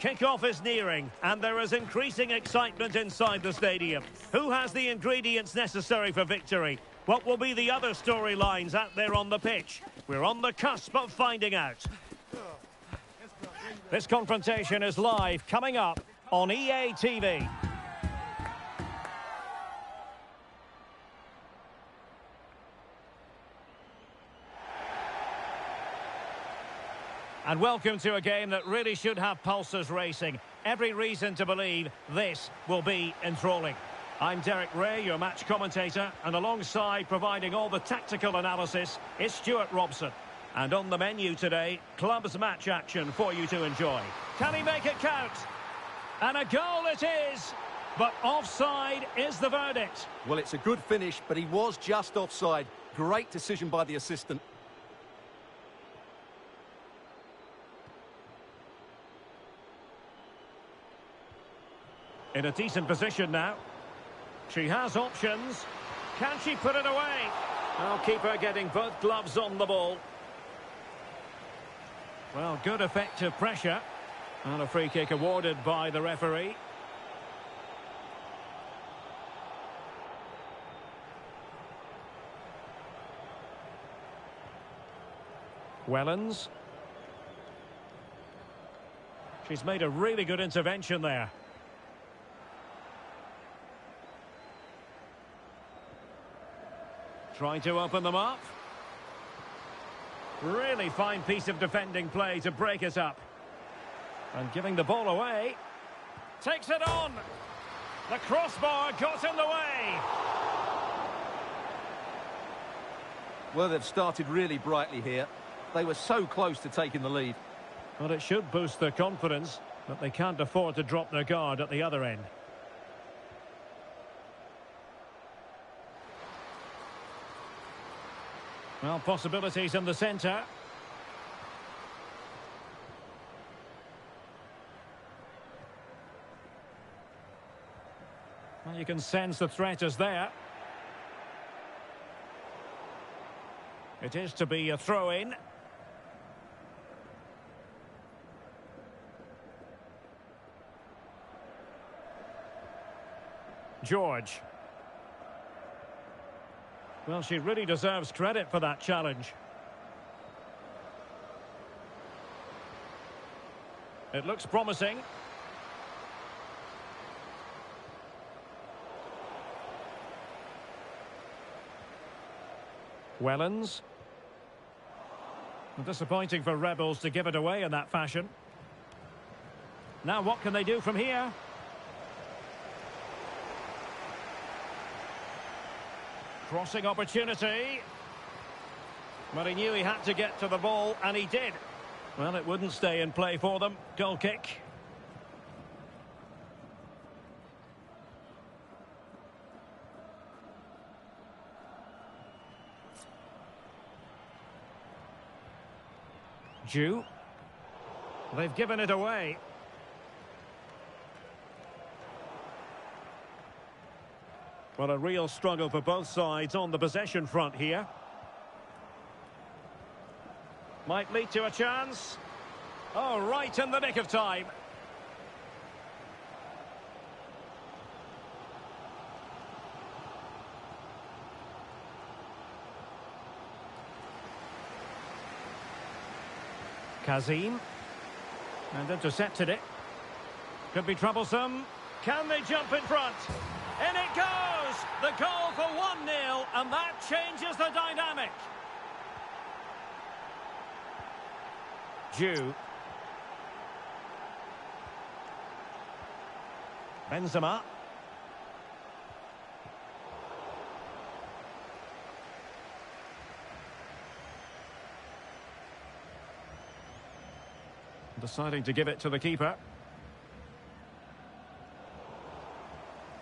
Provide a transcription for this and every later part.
Kick-off is nearing, and there is increasing excitement inside the stadium. Who has the ingredients necessary for victory? What will be the other storylines out there on the pitch? We're on the cusp of finding out. This confrontation is live, coming up on EA TV. And welcome to a game that really should have pulses racing. Every reason to believe this will be enthralling. I'm Derek Ray, your match commentator, and alongside providing all the tactical analysis is Stuart Robson. And on the menu today, clubs match action for you to enjoy. Can he make it count? And a goal it is, but offside is the verdict. Well, it's a good finish, but he was just offside. Great decision by the assistant. In a decent position now. She has options. Can she put it away? Well, keeper getting both gloves on the ball. Well, good effective pressure. And a free kick awarded by the referee. Wellens. She's made a really good intervention there. Trying to open them up. Really fine piece of defending play to break it up. And giving the ball away. Takes it on. The crossbar got in the way. Well, they've started really brightly here. They were so close to taking the lead. Well, it should boost their confidence, but they can't afford to drop their guard at the other end. Well, possibilities in the centre. Well, you can sense the threat is there. It is to be a throw-in. George. Well, she really deserves credit for that challenge. It looks promising. Wellens. Disappointing for Rebels to give it away in that fashion. Now what can they do from here? Crossing opportunity. But he knew he had to get to the ball, and he did. Well, it wouldn't stay in play for them. Goal kick. Ju. They've given it away. Well, a real struggle for both sides on the possession front here. Might lead to a chance. Oh, right in the nick of time. Kazim. And intercepted it. Could be troublesome. Can they jump in front? In it goes! The goal for 1-0, and that changes the dynamic. Ju. Benzema. Deciding to give it to the keeper.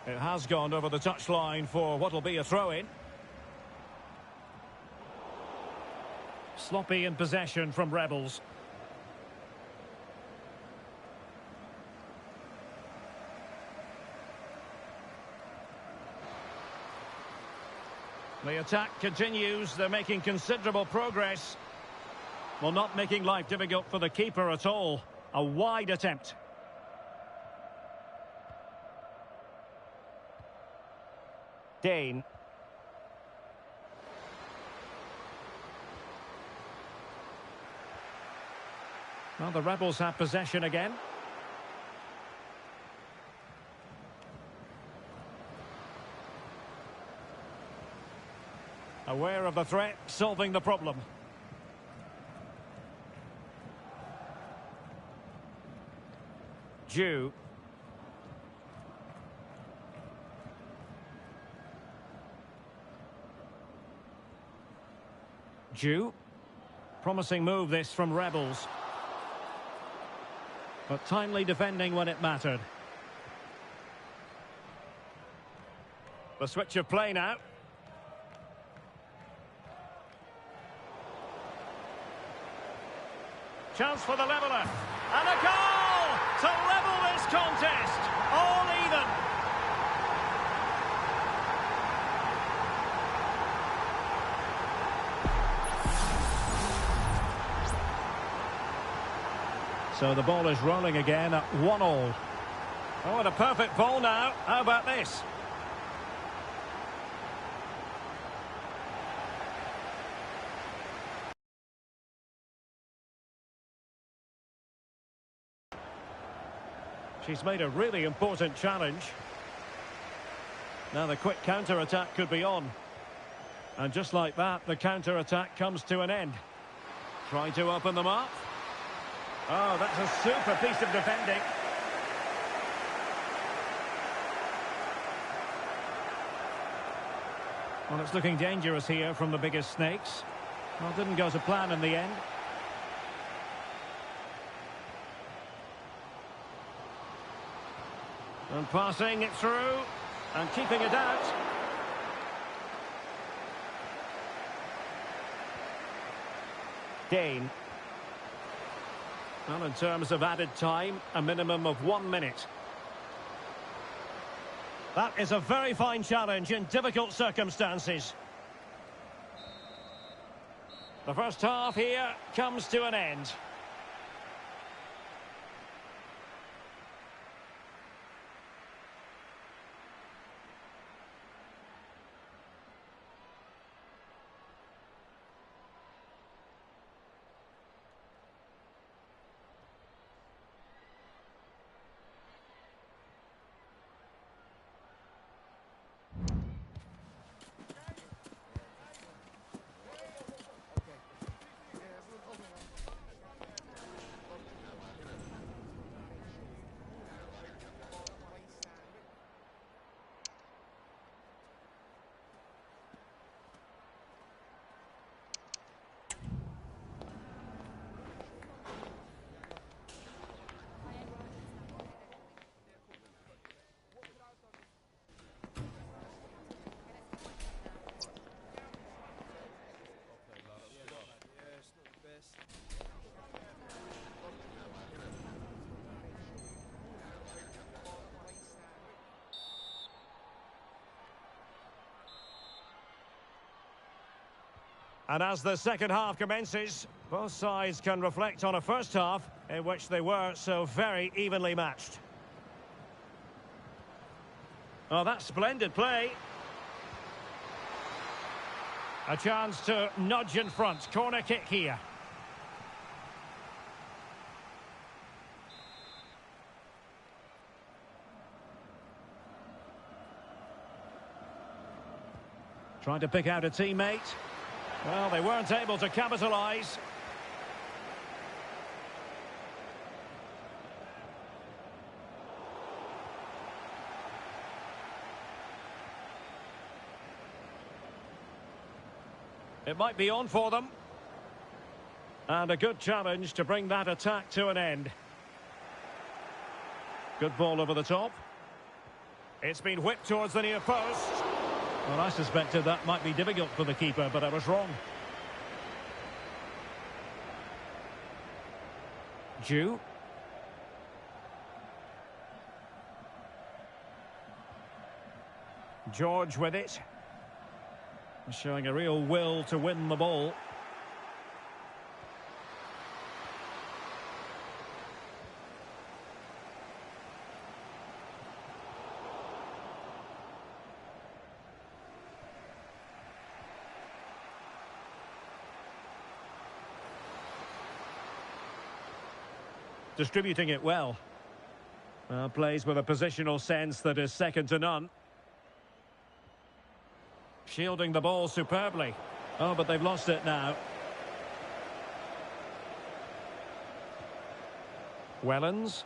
It has gone over the touchline for what will be a throw-in. Sloppy in possession from Rebels. The attack continues. They're making considerable progress. Well, not making life difficult for the keeper at all. A wide attempt. Dane. Well, the Rebels have possession again. Aware of the threat, solving the problem. Jew. Jew. Promising move this from Rebels. But timely defending when it mattered. The switch of play now. Chance for the leveller. And a goal to level this contest. All even. So the ball is rolling again at 1-1. Oh, and a perfect ball now. How about this? She's made a really important challenge. Now the quick counter-attack could be on. And just like that, the counter-attack comes to an end. Trying to open them up. Oh, that's a super piece of defending. Well, it's looking dangerous here from the biggest snakes. Well, didn't go to plan in the end. And passing it through. And keeping it out. Dane. Well, in terms of added time, a minimum of 1 minute. That is a very fine challenge in difficult circumstances. The first half here comes to an end. And as the second half commences, both sides can reflect on a first half in which they were so very evenly matched. Oh, that's splendid play. A chance to nudge in front. Corner kick here. Trying to pick out a teammate. Well, they weren't able to capitalise. It might be on for them. And a good challenge to bring that attack to an end. Good ball over the top. It's been whipped towards the near post. Well, I suspected that might be difficult for the keeper, but I was wrong. Jew. George with it. Showing a real will to win the ball. distributing it well. Plays with a positional sense that is second to none. Shielding the ball superbly. Oh, but they've lost it now. Wellens.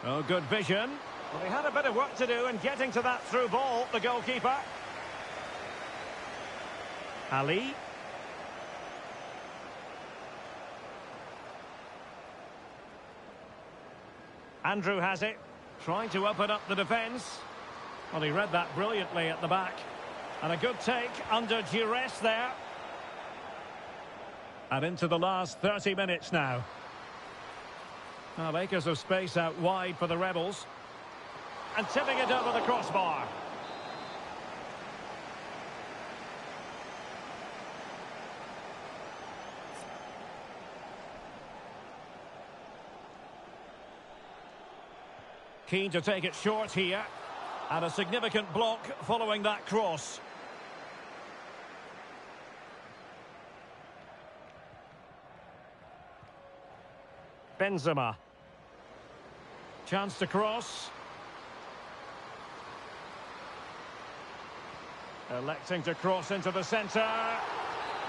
Oh, good vision. Well, he had a bit of work to do in getting to that through ball, the goalkeeper. Ali. Andrew has it, trying to open up the defence. Well, he read that brilliantly at the back. And a good take under duress there. And into the last 30 minutes now. Well, acres of space out wide for the Rebels. And tipping it over the crossbar. Keen to take it short here. And a significant block following that cross. Benzema. Chance to cross. Electing to cross into the centre.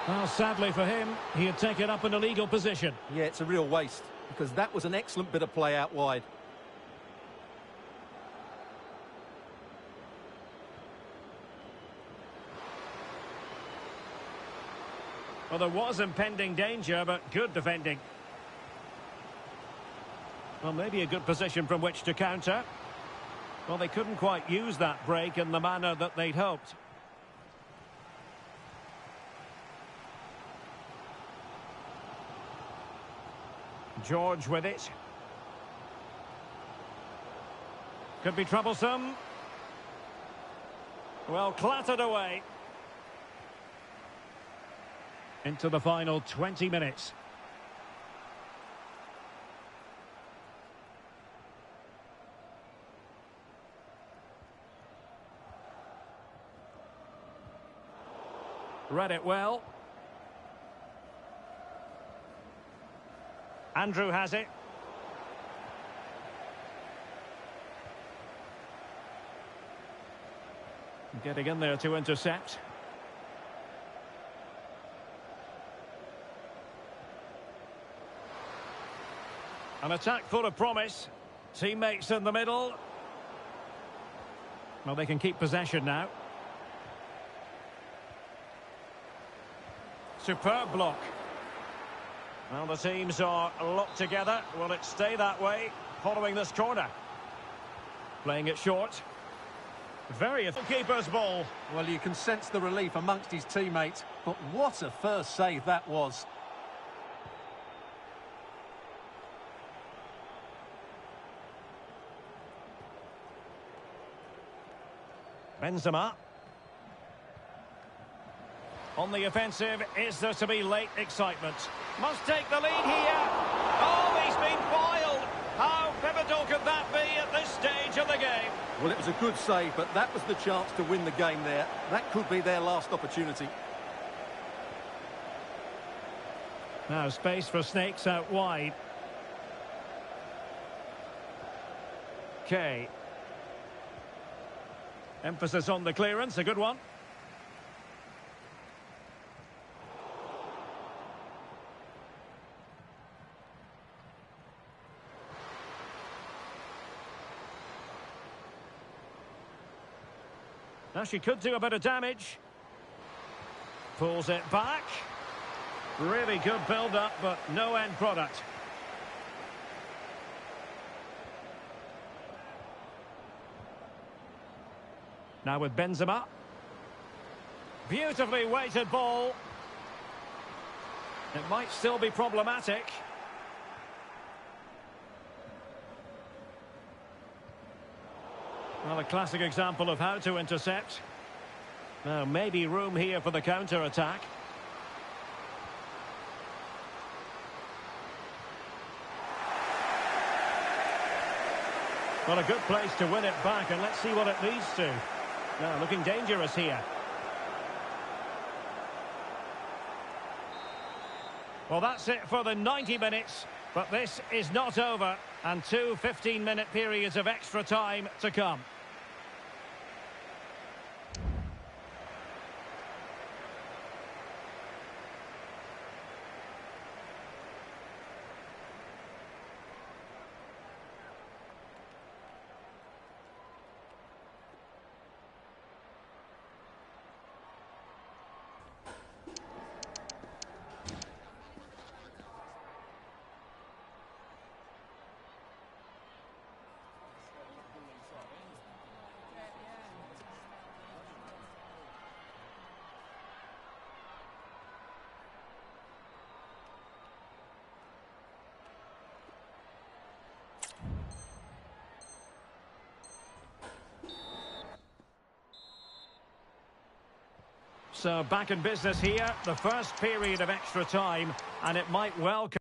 Well, sadly for him, he had taken up an illegal position. Yeah, it's a real waste, because that was an excellent bit of play out wide. Well, there was impending danger, but good defending. Well, maybe a good position from which to counter. Well, they couldn't quite use that break in the manner that they'd hoped. George with it. Could be troublesome. Well, clattered away. Into the final 20 minutes. Read it well. Andrew has it. Getting in there to intercept. An attack full of promise. Teammates in the middle. Well, they can keep possession now. Superb block. Well, the teams are locked together. Will it stay that way following this corner? Playing it short. Very keeper's ball. Well, you can sense the relief amongst his teammates, but what a first save that was. Benzema. On the offensive, is there to be late excitement? Must take the lead here. Oh, he's been foiled. How pivotal could that be at this stage of the game? Well, it was a good save, but that was the chance to win the game there. That could be their last opportunity. Now space for snakes out wide. Okay. Emphasis on the clearance, a good one. Now she could do a bit of damage. Pulls it back. Really good build-up, but no end product. Now with Benzema. Beautifully weighted ball. It might still be problematic. Well, a classic example of how to intercept. Now, maybe room here for the counter-attack. Well, a good place to win it back, and let's see what it leads to. Now, looking dangerous here. Well, that's it for the 90 minutes, but this is not over, and two 15-minute periods of extra time to come. So back in business here, the first period of extra time, and it might well come.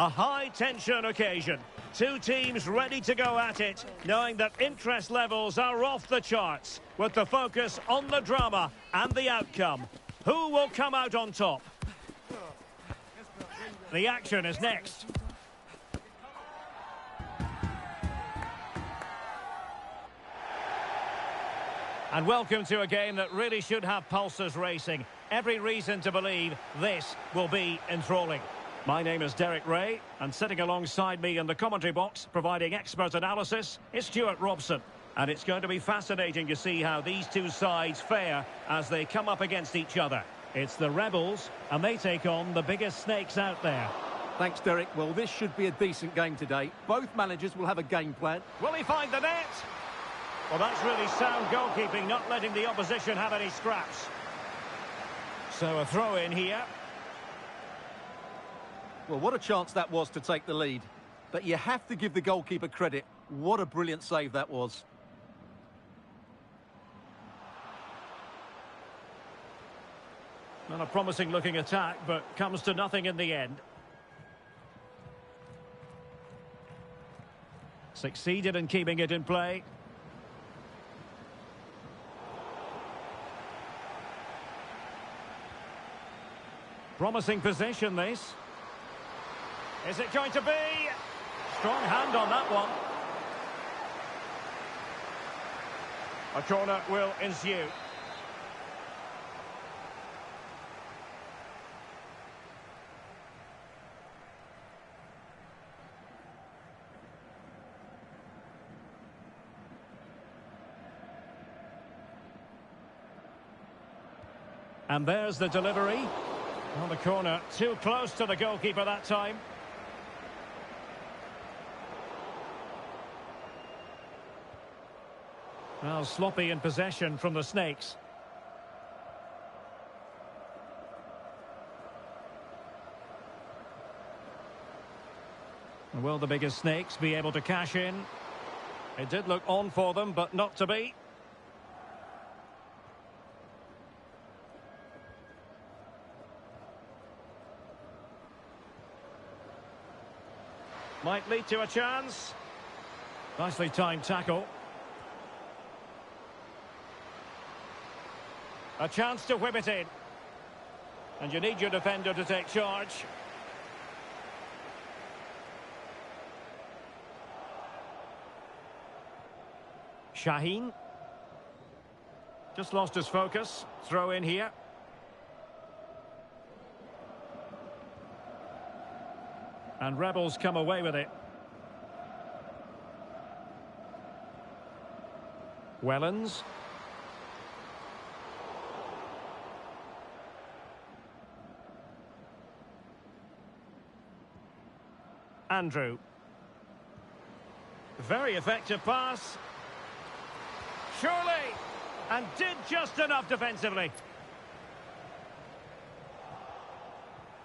A high-tension occasion. Two teams ready to go at it, knowing that interest levels are off the charts, with the focus on the drama and the outcome. Who will come out on top? The action is next. And welcome to a game that really should have pulses racing. Every reason to believe this will be enthralling. My name is Derek Ray, and sitting alongside me in the commentary box, providing expert analysis, is Stuart Robson. And it's going to be fascinating to see how these two sides fare as they come up against each other. It's the Rebels, and they take on the biggest snakes out there. Thanks, Derek. Well, this should be a decent game today. Both managers will have a game plan. Will he find the net? Well, that's really sound goalkeeping, not letting the opposition have any scraps. So a throw in here. Well, what a chance that was to take the lead. But you have to give the goalkeeper credit. What a brilliant save that was. Not a promising looking attack, but comes to nothing in the end. Succeeded in keeping it in play. Promising position, this. Is it going to be? Strong hand on that one. A corner will ensue. And there's the delivery. On the corner, too close to the goalkeeper that time. Well, sloppy in possession from the Snakes. Will the biggest Snakes be able to cash in? It did look on for them, but not to be. Might lead to a chance. Nicely timed tackle. A chance to whip it in. And you need your defender to take charge. Shaheen. Just lost his focus. Throw in here. And Rebels come away with it. Wellens. Andrew. Very effective pass. Surely. And did just enough defensively.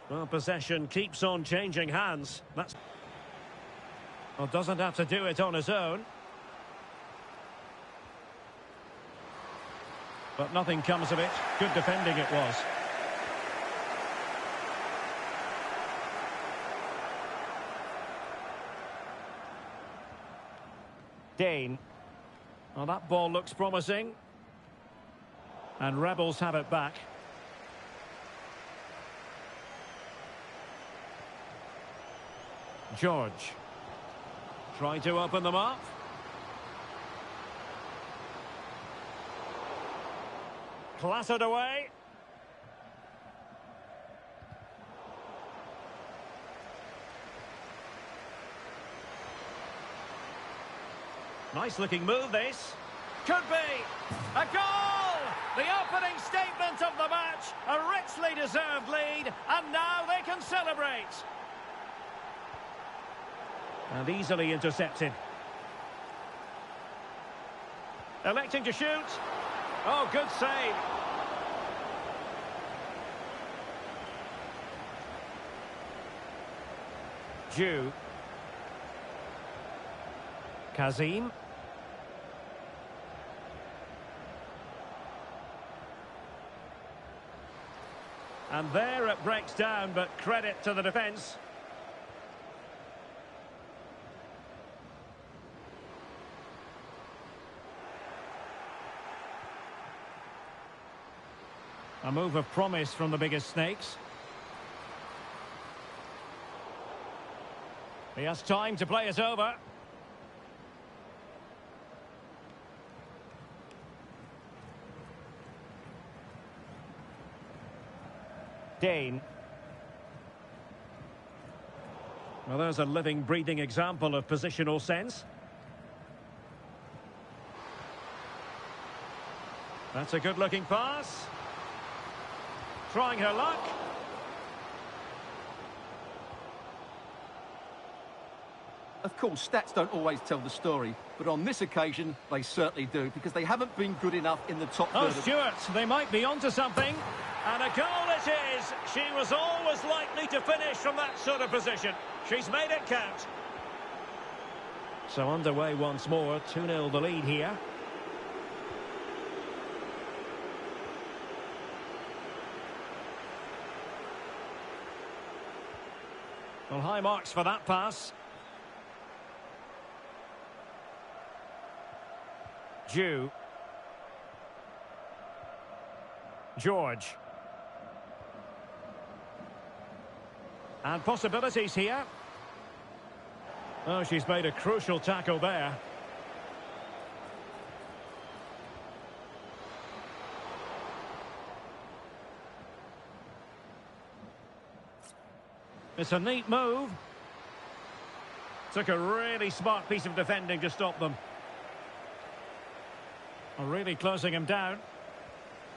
Well, possession keeps on changing hands. Well, doesn't have to do it on his own. But nothing comes of it. Good defending it was. Dane. Well, that ball looks promising. And Rebels have it back. George. Trying to open them up. Clattered away. Nice looking move this. Could be a goal! The opening statement of the match. A richly deserved lead. And now they can celebrate. And easily intercepted. Electing to shoot. Oh, good save. Jew. Kazim. And there it breaks down, but credit to the defence. A move of promise from the biggest snakes. He has time to play it over. Dane. Well, there's a living, breathing example of positional sense. That's a good-looking pass. Trying her luck. Of course, stats don't always tell the story, but on this occasion, they certainly do, because they haven't been good enough in the top Oh, third. Stuart, they might be onto something. And a goal it is. She was always likely to finish from that sort of position. She's made it count. So underway once more, 2-0 the lead here. Well, high marks for that pass. Jew. George. And possibilities here. Oh, she's made a crucial tackle there. It's a neat move. Took a really smart piece of defending to stop them. Really closing him down.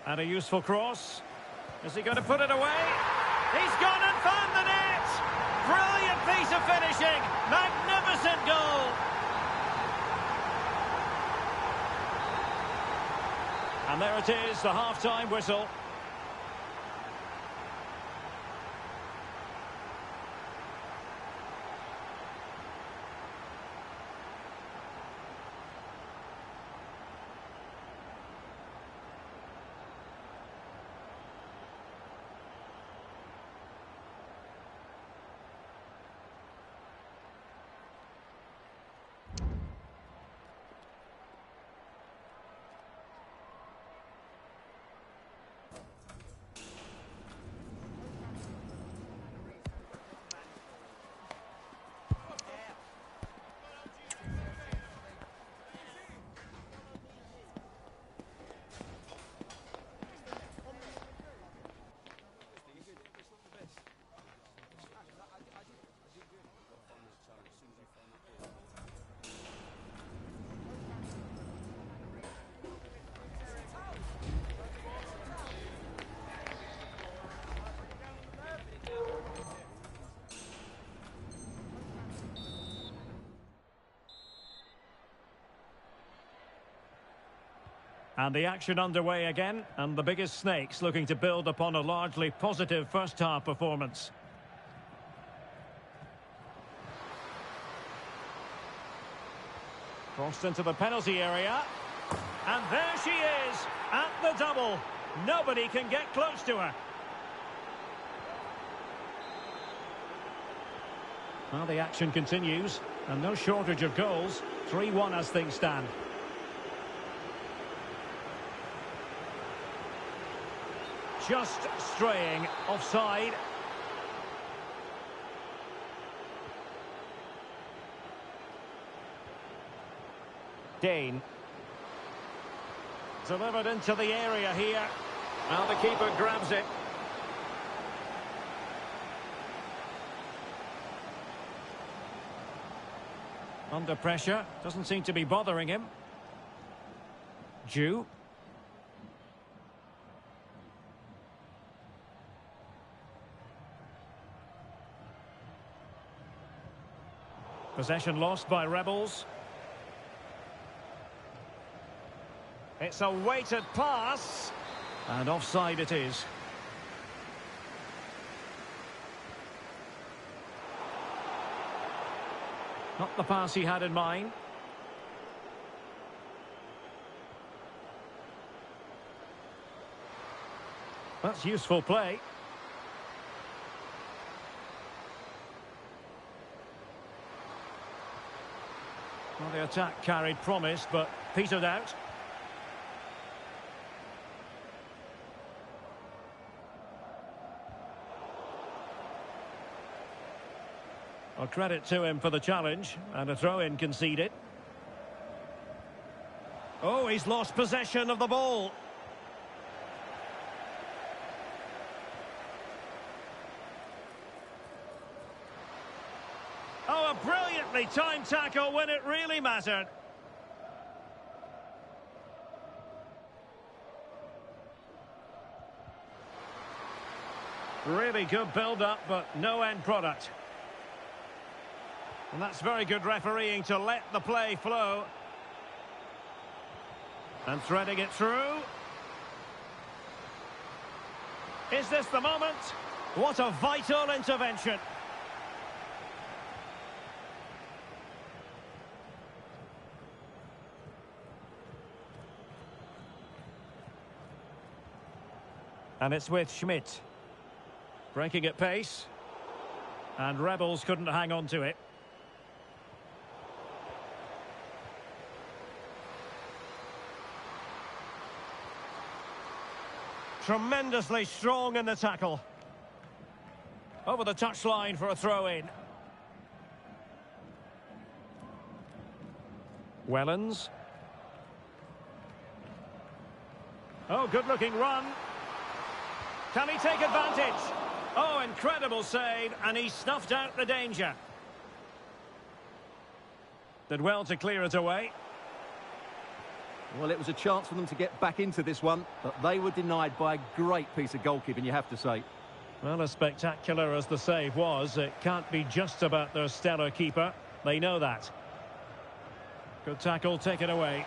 And a useful cross. Is he going to put it away? He's gone and found the net! Brilliant piece of finishing! Magnificent goal! And there it is, the half-time whistle. And the action underway again, and the biggest snakes looking to build upon a largely positive first-half performance. Crossed into the penalty area. And there she is, at the double. Nobody can get close to her. Well, the action continues, and no shortage of goals. 3-1 as things stand. Just straying offside. Dane. Delivered into the area here. Now the keeper grabs it. Under pressure. Doesn't seem to be bothering him. Jew. Possession lost by Rebels. It's a weighted pass. And offside it is. Not the pass he had in mind. That's useful play. Well, the attack carried promise, but petered out. Well, credit to him for the challenge, and a throw-in conceded. Oh, he's lost possession of the ball. Oh, a brilliantly timed tackle when it really mattered. Really good build-up, but no end product. And that's very good refereeing to let the play flow. And threading it through. Is this the moment? What a vital intervention. And it's with Schmidt. Breaking at pace. And Rebels couldn't hang on to it. Tremendously strong in the tackle. Over the touchline for a throw-in. Wellens. Oh, good-looking run. Can he take advantage? Oh, incredible save, and he snuffed out the danger. Did well to clear it away. Well, it was a chance for them to get back into this one, but they were denied by a great piece of goalkeeping, you have to say. Well, as spectacular as the save was, it can't be just about their stellar keeper. They know that. Good tackle taken away.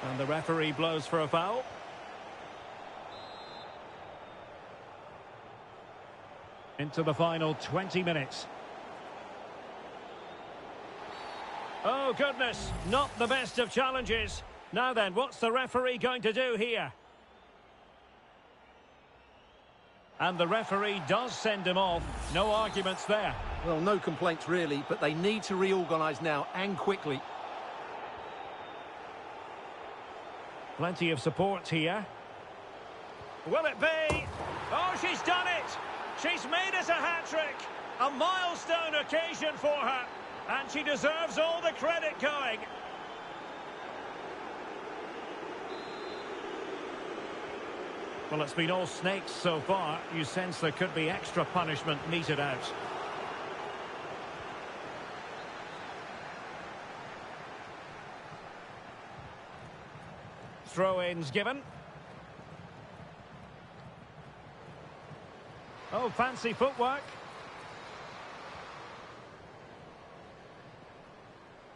And the referee blows for a foul. Into the final 20 minutes. Oh, goodness, not the best of challenges. Now then, what's the referee going to do here? And the referee does send him off. No arguments there. Well, no complaints really, but they need to reorganise now and quickly. Plenty of support here. Will it be? Oh, she's done it! She's made it a hat-trick! A milestone occasion for her. And she deserves all the credit going. Well, it's been all snakes so far. You sense there could be extra punishment meted out. Throw-ins given. Oh, fancy footwork.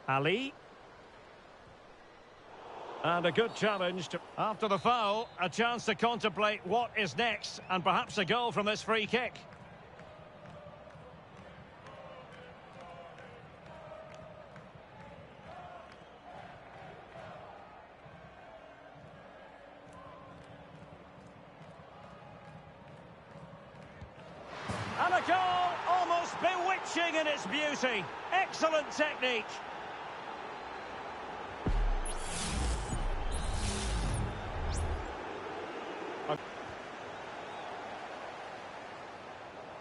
Ali. And a good challenge. After the foul, a chance to contemplate what is next, and perhaps a goal from this free kick. And a goal, almost bewitching in its beauty. Excellent technique.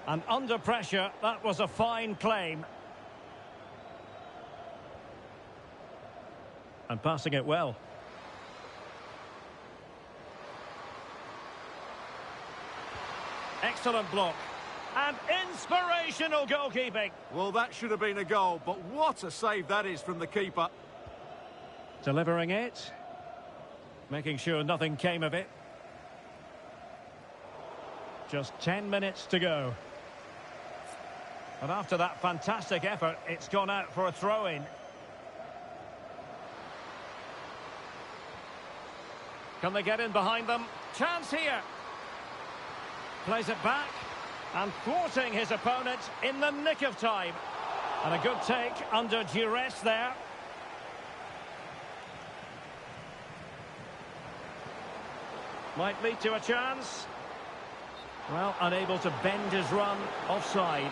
And under pressure, that was a fine claim. And passing it well. Excellent block. And inspirational goalkeeping. Well, that should have been a goal, but what a save that is from the keeper. Delivering it. Making sure nothing came of it. Just 10 minutes to go. And after that fantastic effort, it's gone out for a throw-in. Can they get in behind them? Chance here. Plays it back. And thwarting his opponent in the nick of time. And a good take under duress there. Might lead to a chance. Well, unable to bend his run, offside.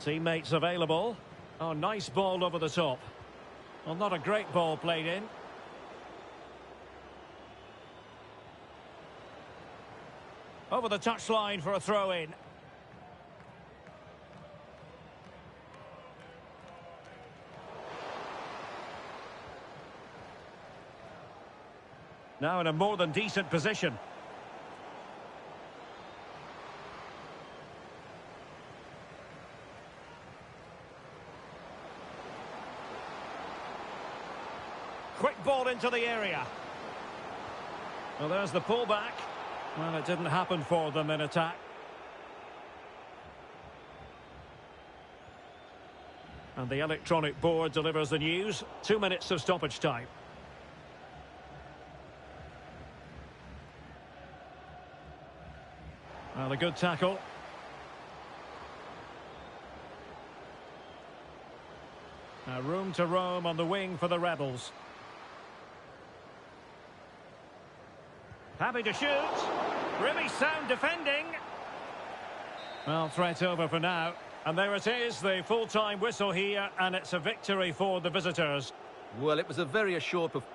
Teammates available. Oh, nice ball over the top. Well, not a great ball played in. Over the touchline for a throw-in. Now in a more than decent position. Quick ball into the area. Well, there's the pullback. Well, it didn't happen for them in attack. And the electronic board delivers the news. 2 minutes of stoppage time. Well, a good tackle. Now room to roam on the wing for the Rebels. Happy to shoot. Really sound defending. Well, threat over for now. And there it is, the full-time whistle here, and it's a victory for the visitors. Well, it was a very assured performance.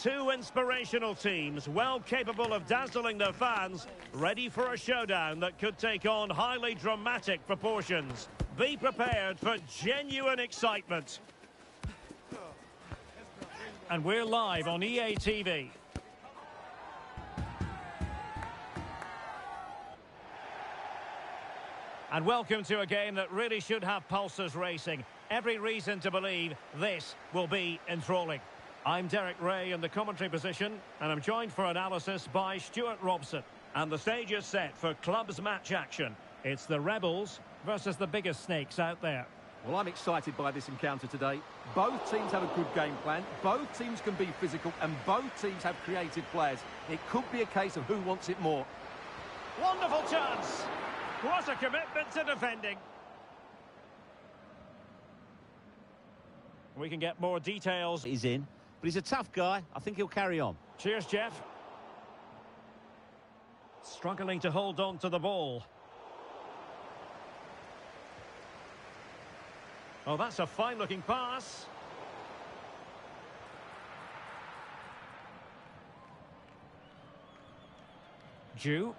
Two inspirational teams, well capable of dazzling their fans, ready for a showdown that could take on highly dramatic proportions. Be prepared for genuine excitement. And we're live on EA TV. And welcome to a game that really should have pulses racing. Every reason to believe this will be enthralling. I'm Derek Ray in the commentary position, and I'm joined for analysis by Stuart Robson. And the stage is set for clubs match action. It's the Rebels versus the biggest snakes out there. Well, I'm excited by this encounter today. Both teams have a good game plan, both teams can be physical, and both teams have creative players. It could be a case of who wants it more. Wonderful chance! What a commitment to defending. We can get more details. He's in, but he's a tough guy. I think he'll carry on. Cheers, Jeff. Struggling to hold on to the ball. Oh, that's a fine-looking pass. Jew.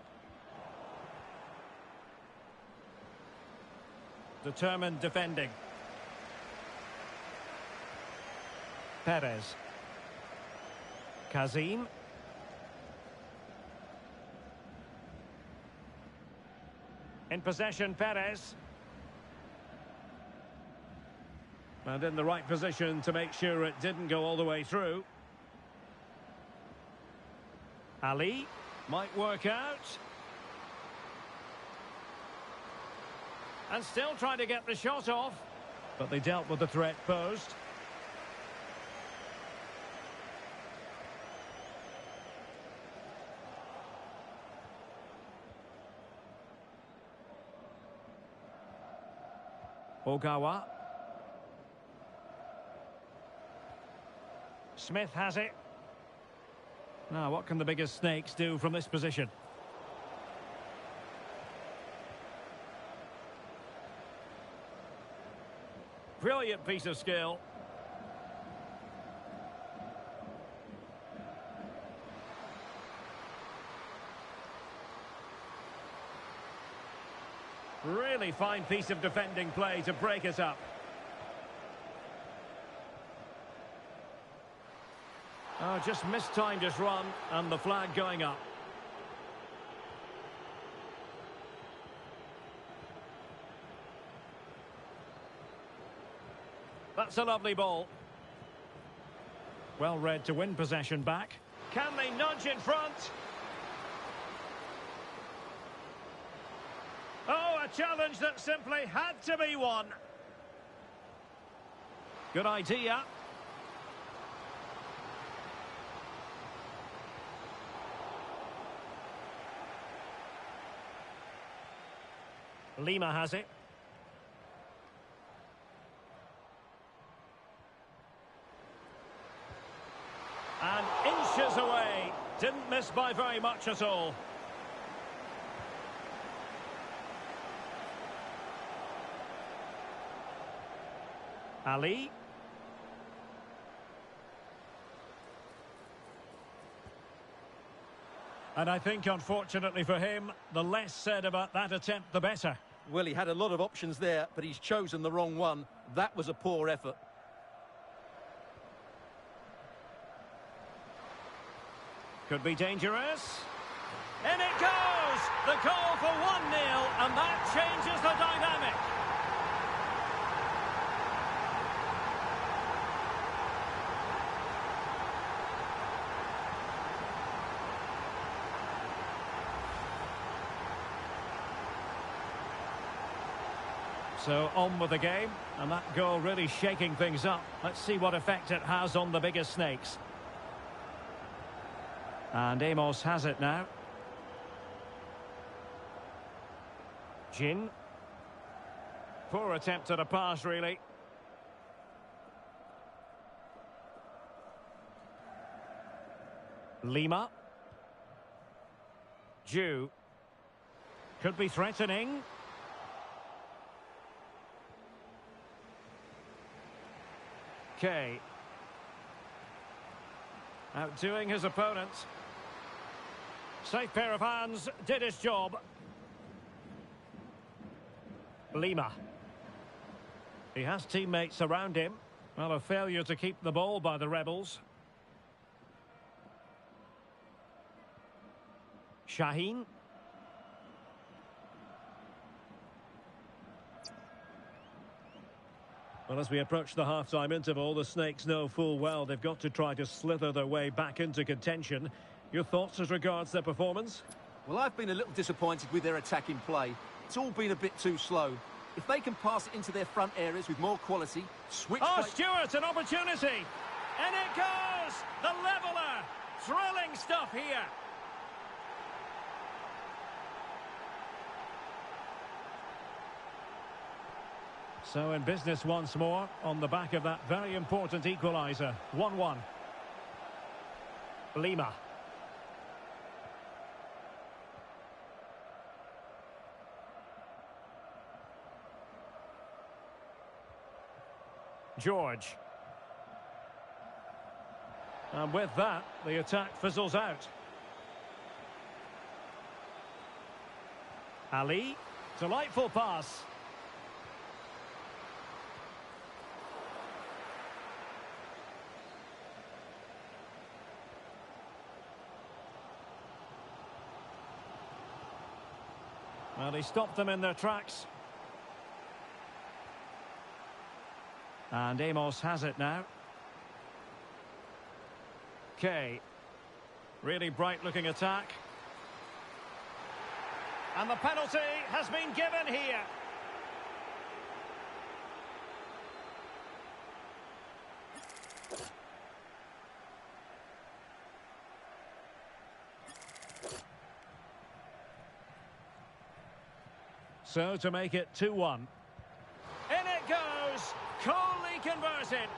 Determined defending. Perez. Kazim. In possession, Perez. And in the right position to make sure it didn't go all the way through. Ali might work out. And still trying to get the shot off. But they dealt with the threat posed. Ogawa. Smith has it. Now, what can the biggest snakes do from this position? Brilliant piece of skill. Really fine piece of defending play to break it up. Oh, just mistimed his run, and the flag going up. That's a lovely ball. Well read to win possession back. Can they nudge in front? Oh, a challenge that simply had to be won. Good idea. Lima has it. And inches away. Didn't miss by very much at all. Ali. And I think, unfortunately for him, the less said about that attempt, the better. Well, he had a lot of options there, but he's chosen the wrong one. That was a poor effort. Could be dangerous. In it goes! The goal for 1-0, and that changes the dynamic. So on with the game, and that goal really shaking things up. Let's see what effect it has on the biggest snakes. And Amos has it now. Jin. Poor attempt at a pass, really. Lima. Jew. Could be threatening. K. Outdoing his opponent. Safe pair of hands, did his job. Lima. He has teammates around him. Well, a failure to keep the ball by the Rebels. Shaheen. Well, as we approach the half-time interval, the Snakes know full well they've got to try to slither their way back into contention. Your thoughts as regards their performance? Well, I've been a little disappointed with their attacking play. It's all been a bit too slow. If they can pass it into their front areas with more quality, switch... Oh, Stewart, an opportunity! And it goes! The leveller! Thrilling stuff here! So in business once more, on the back of that very important equaliser. 1-1. Lima. George. And with that, the attack fizzles out. Ali. Delightful pass. Well, he stopped them in their tracks. And Amos has it now. Kay. Really bright-looking attack. And the penalty has been given here. So to make it 2-1. In it goes! Coolly converted.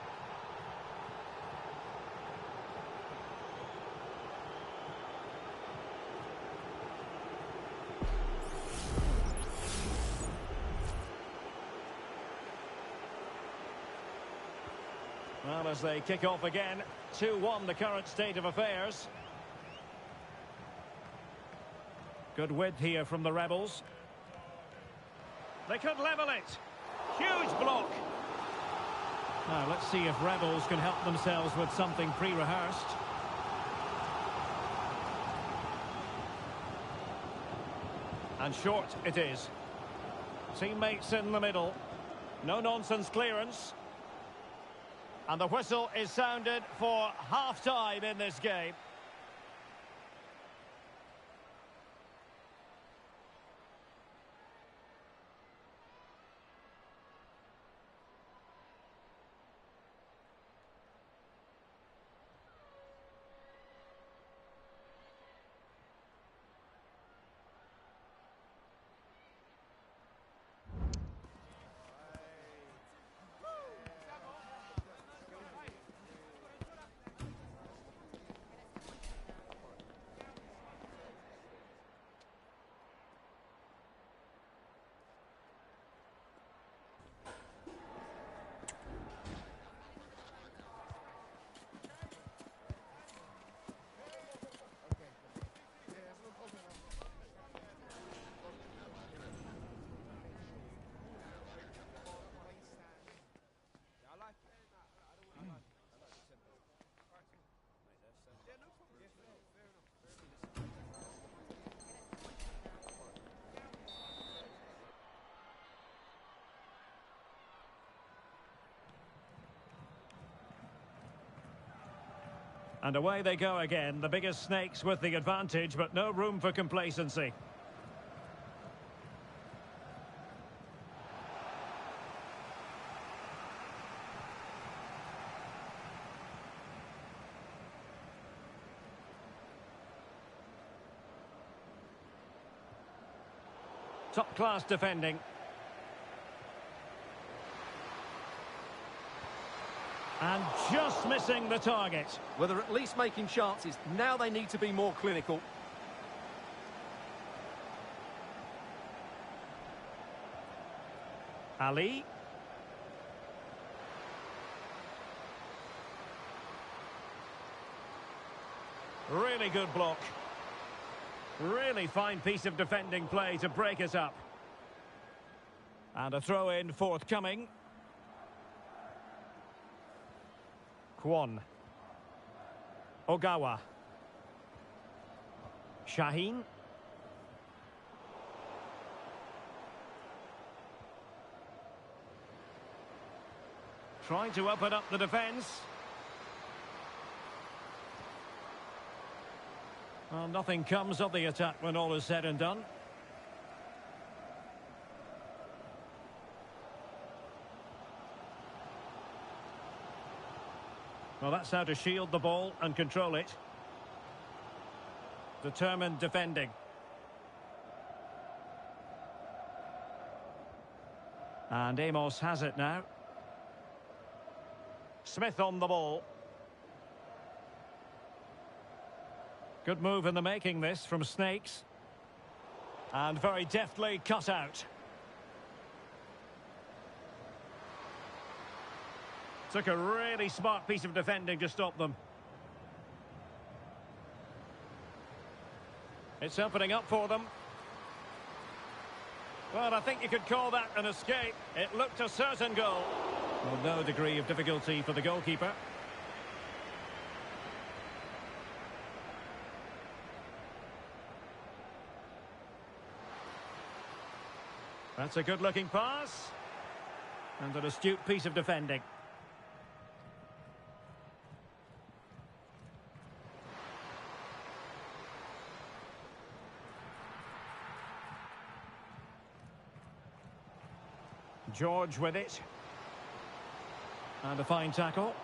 Well, as they kick off again, 2-1 the current state of affairs. Good width here from the Rebels. They could level it. Huge block. Now, let's see if Rebels can help themselves with something pre-rehearsed. And short it is. Teammates in the middle. No-nonsense clearance. And the whistle is sounded for half-time in this game. And away they go again, the biggest Snakes with the advantage, but no room for complacency. Top-class defending. And just missing the target. Well, they're at least making chances. Now they need to be more clinical. Ali. Really good block. Really fine piece of defending play to break it up. And a throw-in forthcoming. Kwon. Ogawa. Shaheen. Trying to open up the defence. Well, nothing comes of the attack when all is said and done. Well, that's how to shield the ball and control it. Determined defending. And Amos has it now. Smith on the ball. Good move in the making this from Snakes. And very deftly cut out. Took a really smart piece of defending to stop them. It's opening up for them. Well, I think you could call that an escape. It looked a certain goal. Well, no degree of difficulty for the goalkeeper. That's a good-looking pass. And an astute piece of defending. George with it. And a fine tackle.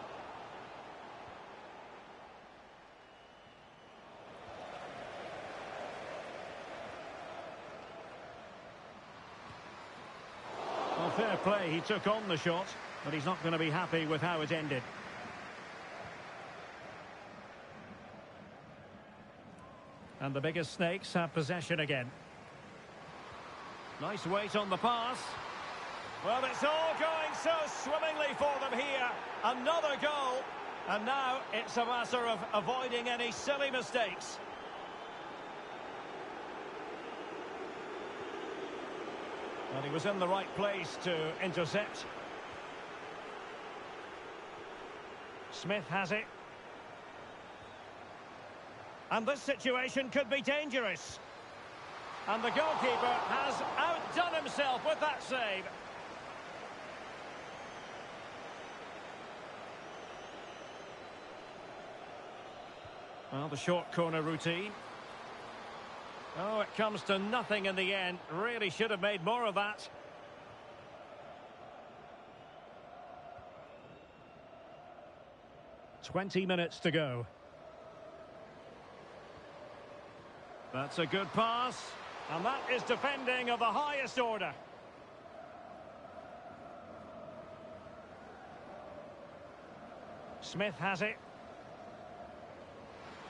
Well, fair play, he took on the shot, but he's not going to be happy with how it ended. And the biggest Snakes have possession again. Nice weight on the pass. Well, it's all going so swimmingly for them here. Another goal. And now it's a matter of avoiding any silly mistakes. And he was in the right place to intercept. Smith has it. And this situation could be dangerous. And the goalkeeper has outdone himself with that save. Well, the short corner routine. Oh, it comes to nothing in the end. Really should have made more of that. "20 minutes to go. That's a good pass. And that is defending of the highest order. Smith has it.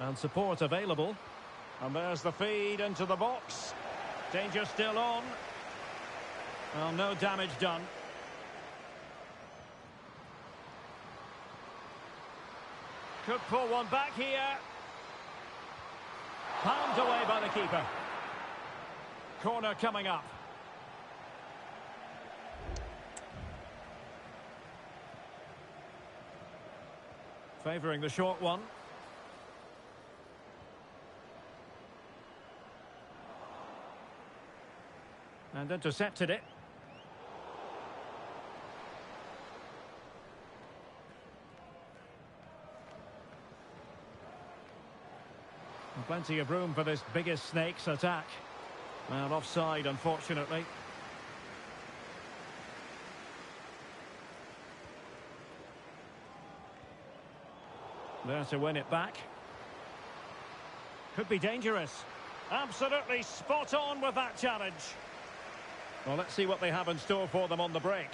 And support available. And there's the feed into the box. Danger still on. Well, no damage done. Could pull one back here. Palmed away by the keeper. Corner coming up. Favouring the short one. And intercepted it. And plenty of room for this biggest Snakes attack. Well, offside, unfortunately. There to win it back. Could be dangerous. Absolutely spot on with that challenge. Well, let's see what they have in store for them on the break.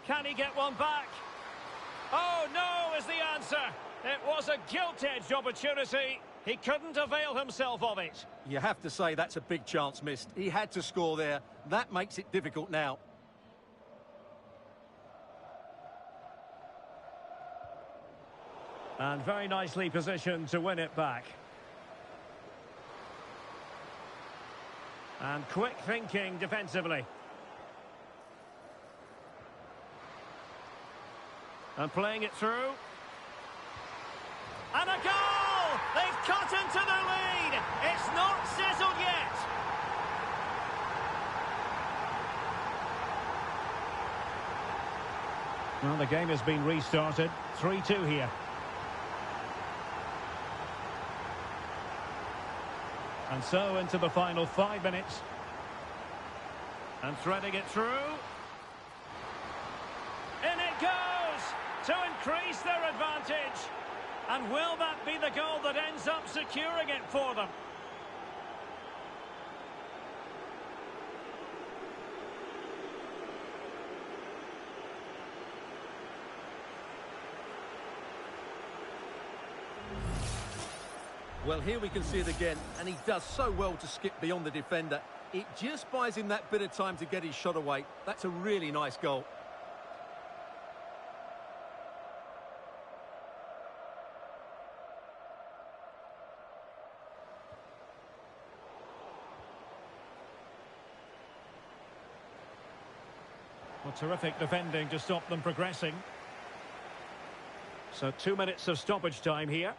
Can he get one back? Oh, no, is the answer. It was a gilt-edged opportunity. He couldn't avail himself of it. You have to say that's a big chance missed. He had to score there. That makes it difficult now. And very nicely positioned to win it back. And quick thinking defensively. And playing it through. And a goal! They've cut into their lead! It's not settled yet! Well, the game has been restarted. 3-2 here. And so into the final 5 minutes. And threading it through. In it goes! To increase their advantage. And will that be the goal that ends up securing it for them? Well, here we can see it again, and he does so well to skip beyond the defender. It just buys him that bit of time to get his shot away. That's a really nice goal. Well, terrific defending to stop them progressing. So 2 minutes of stoppage time here.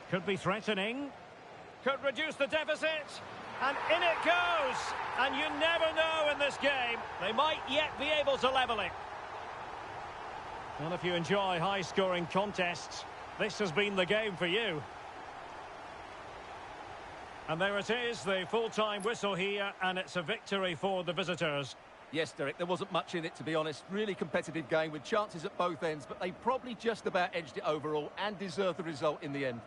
Could be threatening. Could reduce the deficit. And in it goes. And you never know in this game. They might yet be able to level it. Well, if you enjoy high-scoring contests, this has been the game for you. And there it is, the full-time whistle here, and it's a victory for the visitors. Yes, Derek, there wasn't much in it, to be honest. Really competitive game with chances at both ends, but they probably just about edged it overall and deserved the result in the end.